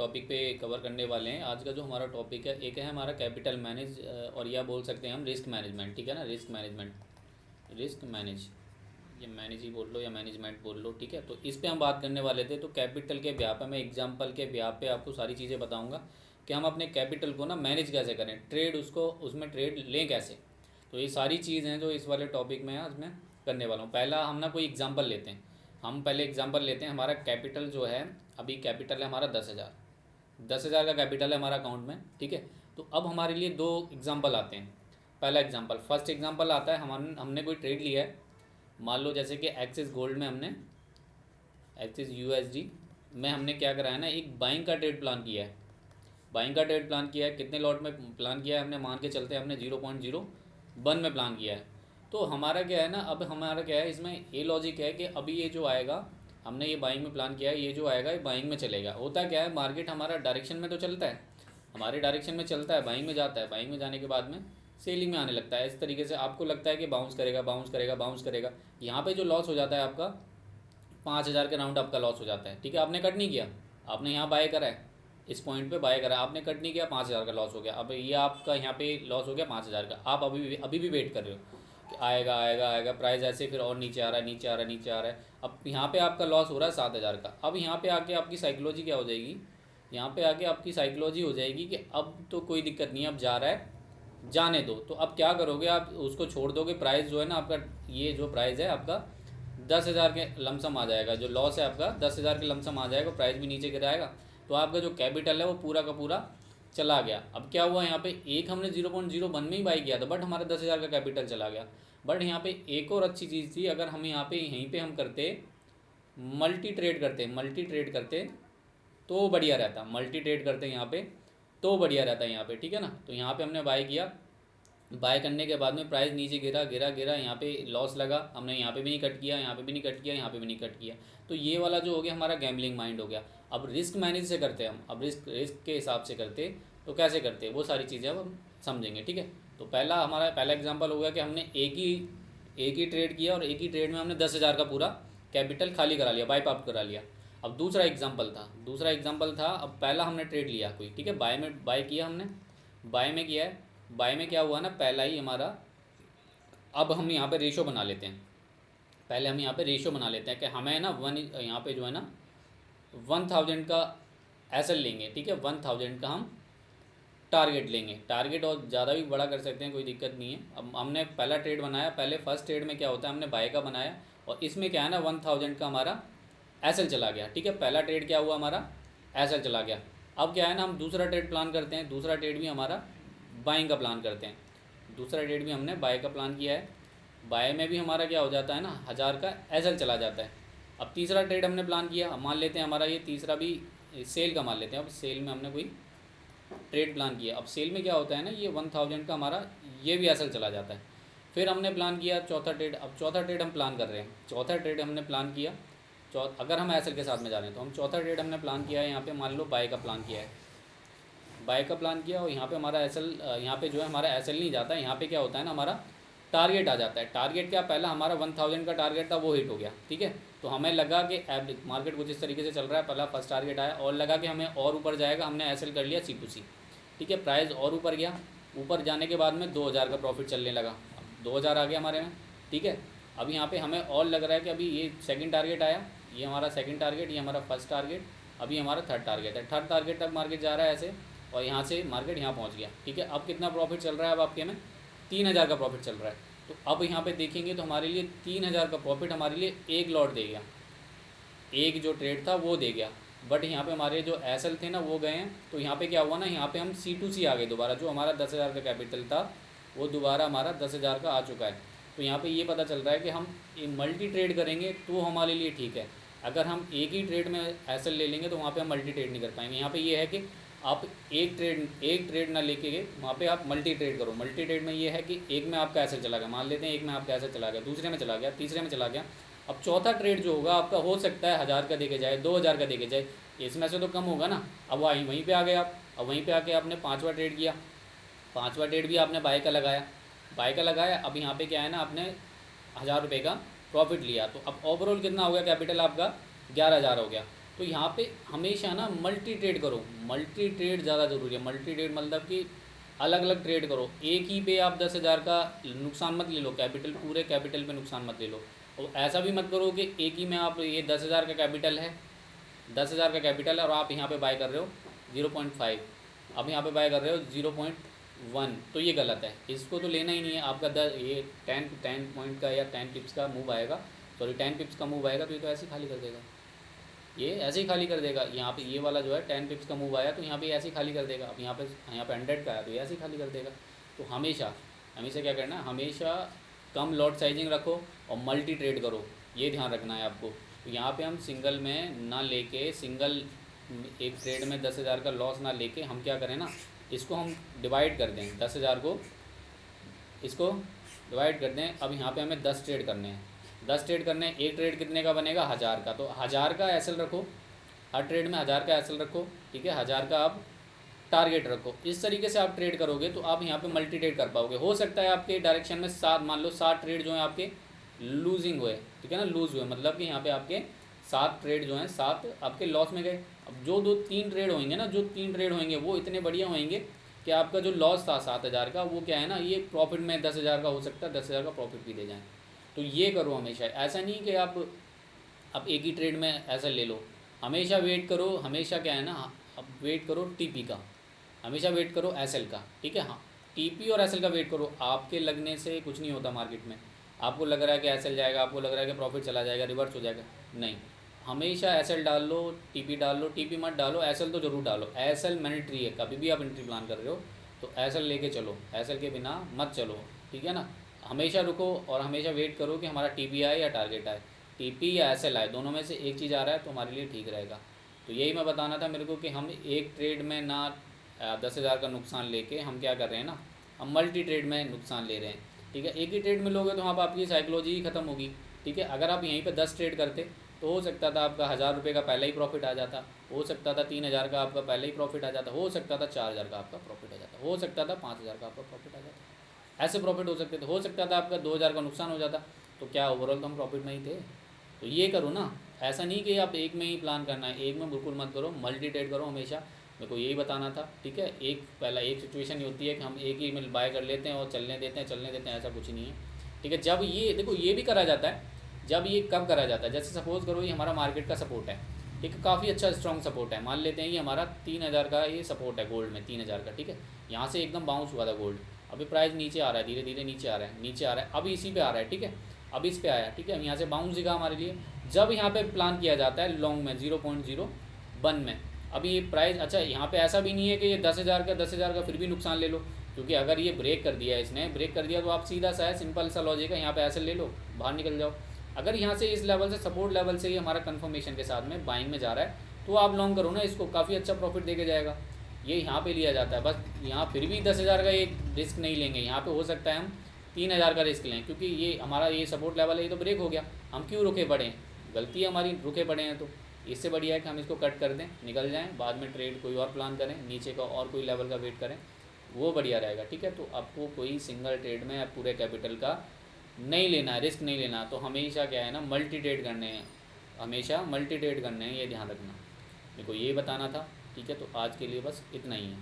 Topic पे cover करने वाले हैं। आज का जो हमारा टॉपिक है, एक है हमारा कैपिटल मैनेज और या बोल सकते हैं हम रिस्क मैनेजमेंट। ठीक है ना, रिस्क मैनेजमेंट, रिस्क मैनेज, ये मैनेज ही बोल लो या मैनेजमेंट बोल लो। ठीक है, तो इस पे हम बात करने वाले थे। तो कैपिटल के ब्याह पे मैं एग्जांपल के ब्याह पे आपको सारी चीज़ें बताऊंगा कि हम अपने कैपिटल को ना मैनेज कैसे करें, ट्रेड उसको उसमें ट्रेड लें कैसे। तो ये सारी चीज़ हैं जो इस वाले टॉपिक में आज मैं करने वाला हूँ। पहला हम ना कोई एग्जांपल लेते हैं। हम पहले एग्जांपल लेते हैं। हमारा कैपिटल जो है, अभी कैपिटल है हमारा 10,000, 10,000 का कैपिटल है हमारा अकाउंट में। ठीक है, तो अब हमारे लिए दो एग्जांपल आते हैं। पहला एग्जांपल, फर्स्ट एग्जांपल आता है, हमने कोई ट्रेड लिया है। मान लो जैसे कि एक्सिस गोल्ड में हमने, एक्सिस यूएसडी में हमने क्या करा है ना, एक बाइंग का ट्रेड प्लान किया है। बाइंग का ट्रेड प्लान किया है, कितने लॉट में प्लान किया है हमने, मान के चलते हैं हमने 0.01 में प्लान किया है। तो हमारा क्या है ना, अब हमारा क्या है, इसमें ये लॉजिक है कि अभी ये जो आएगा, हमने ये बाइंग में प्लान किया है, ये जो आएगा ये बाइंग में चलेगा। होता क्या है, मार्केट हमारा डायरेक्शन में तो चलता है, हमारे डायरेक्शन में चलता है, बाइंग में जाता है, बाइंग में जाने के बाद में सेलिंग में आने लगता है। इस तरीके से आपको लगता है कि बाउंस करेगा, बाउंस करेगा, बाउंस करेगा। यहाँ पे जो लॉस हो जाता है आपका 5,000 के राउंड आपका लॉस हो जाता है। ठीक है, आपने कट नहीं किया, आपने यहाँ बाय करा है, इस पॉइंट पे बाय करा, आपने कट नहीं किया, 5,000 का लॉस हो गया। अब ये आपका यहाँ पे लॉस हो गया 5,000 का। आप अभी भी वेट कर रहे हो कि आएगा आएगा आएगा, प्राइस ऐसे फिर और नीचे आ रहा है, नीचे आ रहा है, नीचे आ रहा है। अब यहाँ पे आपका लॉस हो रहा है 7,000 का। अब यहाँ पे आके आपकी साइकोलॉजी क्या हो जाएगी, यहाँ पे आके आपकी साइकोलॉजी हो जाएगी कि अब तो कोई दिक्कत नहीं है, अब जा रहा है, जाने दो। तो अब क्या करोगे, आप उसको छोड़ दोगे। प्राइस जो है ना आपका, ये जो प्राइस है आपका 10,000 के लमसम आ जाएगा। जो लॉस है आपका 10,000 के लमसम आ जाएगा, प्राइस भी नीचे गिराएगा। तो आपका जो कैपिटल है वो पूरा का पूरा चला गया। अब क्या हुआ, यहाँ पे एक हमने 0.01 में ही बाई किया था, बट हमारा 10,000 का कैपिटल चला गया। बट यहाँ पे एक और अच्छी चीज़ थी, अगर हम यहाँ पे यहीं पे हम करते मल्टी ट्रेड करते, मल्टी ट्रेड करते तो बढ़िया रहता। मल्टी ट्रेड करते यहाँ पे तो बढ़िया रहता है यहाँ पे। ठीक है ना, तो यहाँ पे हमने बाय किया, बाय करने के बाद में प्राइस नीचे गिरा गिरा गिरा, यहाँ पे लॉस लगा, हमने यहाँ पे भी नहीं कट किया, यहाँ पे भी नहीं कट किया, यहाँ पे भी नहीं कट किया। तो ये वाला जो हो गया हमारा गैम्बलिंग माइंड हो गया। अब रिस्क मैनेज से करते हैं हम, अब रिस्क के हिसाब से करते, तो कैसे करते वो सारी चीज़ें अब हम समझेंगे। ठीक है, तो हमारा पहला एग्जाम्पल हो गया कि हमने एक ही ट्रेड किया और एक ही ट्रेड में हमने 10,000 का पूरा कैपिटल खाली करा लिया, बाइप आउट करा लिया। अब दूसरा एग्जाम्पल था, अब पहला हमने ट्रेड लिया कोई, ठीक है, बाय किया हमने, बाय में किया है। बाय में क्या हुआ ना, पहला ही हमारा, अब हम यहाँ पे रेशो बना लेते हैं। पहले हम यहाँ पे रेशो बना लेते हैं कि हमें ना यहाँ पे जो है ना 1,000 का एसएल लेंगे। ठीक है, 1,000 का हम टारगेट लेंगे। टारगेट और ज़्यादा भी बड़ा कर सकते हैं, कोई दिक्कत नहीं है। अब हमने पहला ट्रेड बनाया, पहले फर्स्ट ट्रेड में क्या होता है, हमने बाय का बनाया और इसमें क्या है ना 1,000 का हमारा एसएल चला गया। ठीक है, पहला ट्रेड क्या हुआ हमारा, एसएल चला गया। अब क्या है ना, हम दूसरा ट्रेड प्लान करते हैं, दूसरा ट्रेड भी हमारा बाइंग का प्लान करते हैं। दूसरा ट्रेड भी हमने बाय का प्लान किया है, बाय में भी हमारा क्या हो जाता है ना 1,000 का एसएल चला जाता है। अब तीसरा ट्रेड हमने प्लान किया, मान लेते हैं हमारा ये तीसरा भी सेल का मान लेते हैं। अब सेल में हमने कोई ट्रेड प्लान किया, अब सेल में क्या होता है ना, ये 1,000 का हमारा ये भी एसएल चला जाता है। फिर हमने प्लान किया चौथा ट्रेड, अब चौथा ट्रेड हम प्लान कर रहे हैं, चौथा ट्रेड हमने प्लान किया, अगर हम एसएल के साथ में जा रहे हैं तो हम चौथा ट्रेड हमने प्लान किया है, यहाँ पे मान लो बाय का प्लान किया है, बाय का प्लान किया और यहाँ पे हमारा एसएल, यहाँ पे जो है हमारा एसएल नहीं जाता है, यहाँ पे क्या होता है ना हमारा टारगेट आ जाता है। टारगेट क्या, पहला हमारा 1,000 का टारगेट था वो हिट हो गया। ठीक है, तो हमें लगा कि मार्केट कुछ इस तरीके से चल रहा है, पहला फर्स्ट टारगेट आया और लगा कि हमें और ऊपर जाएगा, हमने एसएल कर लिया C2C। ठीक है, प्राइस और ऊपर गया, ऊपर जाने के बाद में 2,000 का प्रॉफिट चलने लगा, 2,000 आ गया हमारे में। ठीक है, अब यहाँ पे हमें और लग रहा है कि अभी ये सेकंड टारगेट आया, ये हमारा सेकंड टारगेट, ये हमारा फर्स्ट टारगेट, अभी हमारा थर्ड टारगेट है। थर्ड टारगेट तक मार्केट जा रहा है ऐसे, और यहाँ से मार्केट यहाँ पहुँच गया। ठीक है, अब कितना प्रॉफिट चल रहा है, अब आपके में 3,000 का प्रॉफिट चल रहा है। तो अब यहाँ पे देखेंगे तो हमारे लिए 3,000 का प्रॉफिट हमारे लिए एक लॉट दे गया, एक जो ट्रेड था वो दे गया। बट यहाँ पे हमारे जो एसएल थे ना वो गए हैं, तो यहाँ पे क्या हुआ ना, यहाँ पे हम C2C आ गए दोबारा, जो हमारा 10,000 का कैपिटल था वो दोबारा हमारा 10,000 का आ चुका है। तो यहाँ पे ये पता चल रहा है कि हम मल्टी ट्रेड करेंगे तो हमारे लिए ठीक है। अगर हम एक ही ट्रेड में एसएल ले लेंगे तो वहाँ पे हम मल्टी ट्रेड नहीं कर पाएंगे। यहाँ पे ये है कि आप एक ट्रेड ना लेके गए, वहाँ पे आप मल्टी ट्रेड करो। मल्टी ट्रेड में ये है कि एक में आपका एसएल चला गया, मान लेते हैं एक में आपका एसएल चला गया, दूसरे में चला गया, तीसरे में चला गया। अब चौथा ट्रेड जो होगा आपका हो सकता है 1,000 का देके जाए, 2,000 का देके जाए, इसमें से तो कम होगा ना। अब वहीं पे आ गए आप, अब वहीं पे आके आपने पाँचवा ट्रेड किया, पाँचवा ट्रेड भी आपने बाय का लगाया, बाय का लगाया। अब यहाँ पे क्या है ना, आपने 1,000 रुपये का प्रॉफिट लिया, तो अब ओवरऑल कितना हो गया कैपिटल आपका, 11,000 हो गया। तो यहाँ पे हमेशा ना मल्टी ट्रेड करो, मल्टी ट्रेड ज़्यादा ज़रूरी है। मल्टी ट्रेड मतलब कि अलग अलग ट्रेड करो, एक ही पे आप 10,000 का नुकसान मत ले लो, कैपिटल पूरे कैपिटल पे नुकसान मत ले लो। और ऐसा भी मत करो कि एक ही में आप, ये 10,000 का कैपिटल है, 10,000 का कैपिटल है और आप यहाँ पे बाय कर रहे हो 0.5, अब यहाँ पे बाय कर रहे हो 0.1, तो ये गलत है, इसको तो लेना ही नहीं है। आपका ये 10 पॉइंट का या 10 पिप्स का मूव आएगा, सॉरी 10 पिप्स का मूव आएगा, तो ये तो ऐसे ही खाली कर देगा, ये ऐसे ही खाली कर देगा। यहाँ पे ये वाला जो है 10 पिप्स का मूव आया तो यहाँ पे ऐसे ही खाली कर देगा। अब यहाँ पे 100 का आया तो ये ऐसे ही खाली कर देगा। तो हमेशा हमेशा क्या करना है, हमेशा कम लॉट साइजिंग रखो और मल्टी ट्रेड करो, ये ध्यान रखना है आपको। तो यहाँ पे हम सिंगल में ना लेके, सिंगल एक ट्रेड में 10,000 का लॉस ना लेके हम क्या करें ना, इसको हम डिवाइड कर दें, 10,000 को इसको डिवाइड कर दें। अब यहाँ पे हमें 10 ट्रेड करने हैं, 10 ट्रेड करने हैं, एक ट्रेड कितने का बनेगा 1000 का, तो 1000 का एसएल रखो, हर ट्रेड में 1000 का एसएल रखो, ठीक है, 1000 का आप टारगेट रखो। इस तरीके से आप ट्रेड करोगे तो आप यहाँ पे मल्टी ट्रेड कर पाओगे। हो सकता है आपके डायरेक्शन में 7, मान लो 7 ट्रेड जो हैं आपके लूजिंग हुए, ठीक है ना, लूज हुए, मतलब कि यहाँ पे आपके 7 ट्रेड जो हैं 7 आपके लॉस में गए। अब जो 2-3 ट्रेड होंगे ना, जो 3 ट्रेड होंगे वो इतने बढ़िया होंगे कि आपका जो लॉस था 7,000 का, वो क्या है ना, ये प्रॉफिट में 10,000 का हो सकता है, 10,000 का प्रॉफिट भी दे जाएँ। तो ये करो हमेशा, ऐसा नहीं कि आप एक ही ट्रेड में ऐसा ले लो, हमेशा वेट करो, हमेशा क्या है ना, अब वेट करो टीपी का, हमेशा वेट करो एसएल का, ठीक है। हाँ, टीपी और एसएल का वेट करो, आपके लगने से कुछ नहीं होता मार्केट में। आपको लग रहा है कि एसएल जाएगा, आपको लग रहा है कि प्रॉफिट चला जाएगा, रिवर्स हो जाएगा, नहीं, हमेशा एसएल डाल लो, टीपी डाल लो, टीपी मत डालो, एसएल तो ज़रूर डालो। एसएल मैंडेटरी है, कभी भी आप एंट्री प्लान कर रहे हो तो एसएल लेके चलो, एसएल के बिना मत चलो, ठीक है ना। हमेशा रुको और हमेशा वेट करो कि हमारा टीपी आए या टारगेट आए, टीपी या एसएल आए, दोनों में से एक चीज़ आ रहा है तो हमारे लिए ठीक रहेगा। तो यही मैं बताना था मेरे को कि हम एक ट्रेड में ना 10,000 का नुकसान लेके हम क्या कर रहे हैं ना, हम मल्टी ट्रेड में नुकसान ले रहे हैं, ठीक है। एक ही ट्रेड में लोगे तो वहाँ पर आपकी साइकोलॉजी ही ख़त्म होगी, ठीक है। अगर आप यहीं पे 10 ट्रेड करते तो हो सकता था आपका 1,000 रुपये का पहले ही प्रॉफिट आ जाता, हो सकता था 3,000 का आपका पहले ही प्रॉफिट आ जाता, हो सकता था 4,000 का आपका प्रॉफिट आ जाता, हो सकता था 5,000 का आपका प्रॉफिट आ जाता, ऐसे प्रॉफिट हो सकते थे। हो सकता था आपका 2,000 का नुकसान हो जाता, तो क्या ओवरऑल तो हम प्रॉफिट में ही थे। तो ये करो ना, ऐसा नहीं कि आप एक में ही प्लान करना है, एक में बिल्कुल मत करो, मल्टी ट्रेड करो हमेशा। मेरे को यही बताना था, ठीक है। एक सिचुएशन ये होती है कि हम एक ही में बाय कर लेते हैं और चलने देते हैं, ऐसा कुछ नहीं है, ठीक है। जब ये देखो, ये भी करा जाता है, जब ये कब करा जाता है, जैसे सपोज़ करो ये हमारा मार्केट का सपोर्ट है, एक काफ़ी अच्छा स्ट्रॉन्ग सपोर्ट है, मान लेते हैं ये हमारा 3,000 का ये सपोर्ट है गोल्ड में, 3,000 का, ठीक है। यहाँ से एकदम बाउंस हुआ था गोल्ड, अभी प्राइस नीचे आ रहा है, धीरे धीरे नीचे आ रहा है, अभी इसी पे आ रहा है, ठीक है, अब इस पे आया, ठीक है। यहाँ से बाउंस दिखा हमारे लिए। जब यहाँ पे प्लान किया जाता है लॉन्ग में 0.01 में, अभी ये प्राइस, अच्छा यहाँ पे ऐसा भी नहीं है कि ये 10,000 का फिर भी नुकसान ले लो, क्योंकि अगर ये ब्रेक कर दिया, इसने ब्रेक कर दिया तो आप सीधा सा है, सिंपल सा लॉजिक है, यहाँ पे ऐसे ले लो, बाहर निकल जाओ। अगर यहाँ से इस लेवल से, सपोर्ट लेवल से ही हमारा कंफर्मेशन के साथ में बाइंग में जा रहा है तो आप लॉन्ग करो ना, इसको काफ़ी अच्छा प्रॉफिट देके जाएगा। ये यहाँ पे लिया जाता है, बस यहाँ फिर भी 10,000 का एक रिस्क नहीं लेंगे, यहाँ पे हो सकता है हम 3,000 का रिस्क लें, क्योंकि ये हमारा ये सपोर्ट लेवल है, ये तो ब्रेक हो गया, हम क्यों रुके पड़े हैं, गलती है हमारी, रुके पड़े हैं। तो इससे बढ़िया है कि हम इसको कट कर दें, निकल जाएँ, बाद में ट्रेड कोई और प्लान करें, नीचे का और कोई लेवल का वेट करें, वो बढ़िया रहेगा, ठीक है। तो आपको कोई सिंगल ट्रेड में पूरे कैपिटल का नहीं लेना है, रिस्क नहीं लेना, तो हमेशा क्या है ना, मल्टी ट्रेड करने हैं, हमेशा मल्टी ट्रेड करने हैं, ये ध्यान रखना। मेरे को ये बताना था, ठीक है। तो आज के लिए बस इतना ही है।